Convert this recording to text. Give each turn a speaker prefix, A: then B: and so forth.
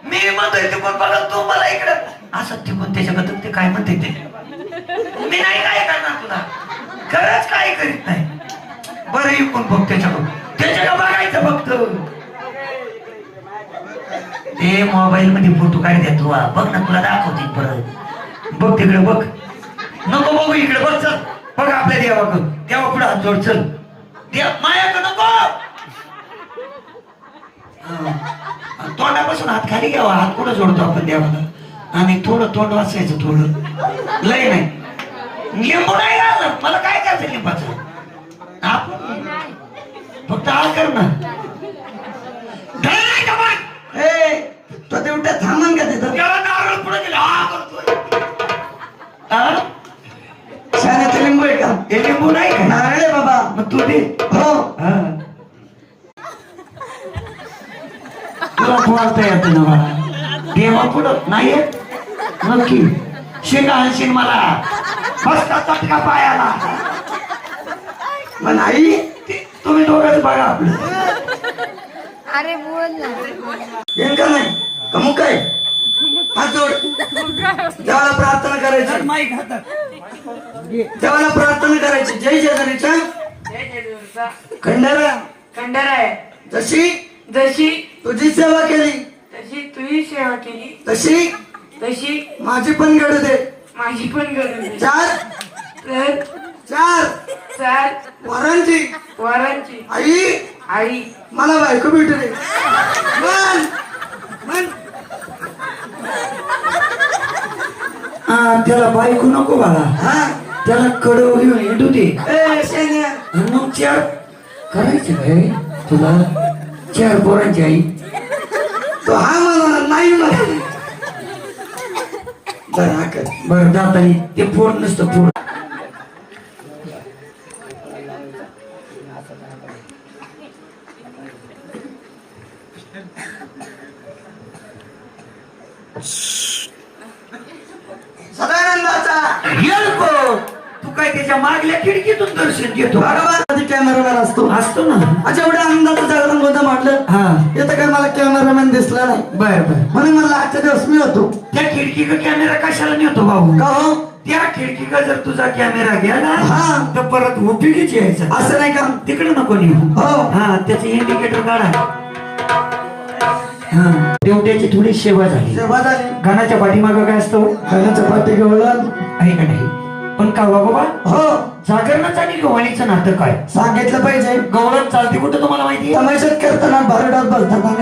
A: मी म्हणतोय ते पण बघा तू मला इकडं असं ते पण त्याच्याबद्दल ते काय म्हणते ते मी नाही काय करणार तुला खरंच काय करीत नाही बरं इकून बघ त्याच्याकडून त्याच्याकडे बघायचं फक्त ते मोबाईल मध्ये फोटो काढ तू बघ ना तुला दाखवते परत बघ तिकडे बघ नको बघू इकडे बघ चल बघ आपल्या देवाकडं देवा पुढे हात जोड चल देव मायाकडे नको तोंडापासून हात खाली घ्यावा हात कुठं जोडतो आपण देवाला आणि थोडं तोंड वाचायचं थोडं लय नाही लिंबू नाही घालत मला काय करायचं लिंबाचं फक्त हा कर ना
B: तो तेवढ्या थांबन का तिथं
A: नारळ पुढे गेला हा करतोय
B: शाळेत लिंबू आहे का
A: हे लिंबू नाही का
B: नारळ आहे बाबा
A: मग तू दे
B: हो
A: तुला बोलता येत ना मला देवा पुढं नाही येत नक्की शेंगा आणशील मला बसता चटका पायाला
B: पण आई
A: तुम्ही दोघंच बघा आपलं
C: अरे बोल ना
B: येईन का नाही कमू काय हात जोड देवाला प्रार्थना करायची देवाला प्रार्थना करायची जय जेजुरीचा खंडारा
D: खंडारा आहे
B: जशी
D: जशी
B: तुझी सेवा केली
D: तशी तुझी सेवा केली
B: तशी
D: तशी
B: माझी पण घडू दे
D: माझी पण गरज आहे.
B: चार
D: तर
B: चार
D: चार
B: वरांची
D: वारांची
B: आई
D: आई
B: मला बायको भेटू दे म्हण म्हण
A: त्याला बायको नको बाळा
B: हा
A: त्याला कडव घेऊन हिंडू दे
B: ए शेण्या
A: आणि मग चार करायचे काय तुला चार पोरांची आई
B: तो हा म्हणा नाही म्हणा बरं हा कर
A: बरं जातानी ते फोड नसतं फोड
B: सदानंदाचा
A: येल्को तू काय त्याच्या मागल्या खिडकीतून दर्शन घेतो
B: भगवान कॅमेरामॅन असतो
A: असतो ना
B: अच्छा एवढ्या आनंदाचं जागरण कोणतं म्हटलं
A: हा
B: इथं काय मला कॅमेरामॅन दिसला नाही
A: बर बर
B: म्हणून मला आजच्या दिवस मी होतो
A: त्या खिडकीचा कॅमेरा कशाला नेतो भाऊ
B: का हो
A: त्या खिडकीका जर तुझा कॅमेरा गेला
B: हा.
A: तर परत उपयोगीच यायचा
B: असं नाही का
A: तिकडे नको नेऊ
B: हो
A: हा त्याचे इंडिकेटर काढा हा तेवढ्याची थोडी सेवा झाली
B: सेवा झाली
A: गाण्याच्या पाठीमागं काय असतं
B: खाण्याच्या पाठी गवळण
A: आहे का नाही पण का बाबा
B: हो
A: जागरणाचं आणि गव्हाणीचं नातं काय
B: सांगितलं पाहिजे
A: गवळण चालते कुठं तुम्हाला माहिती
B: तमाशात करताना भारडात बसताना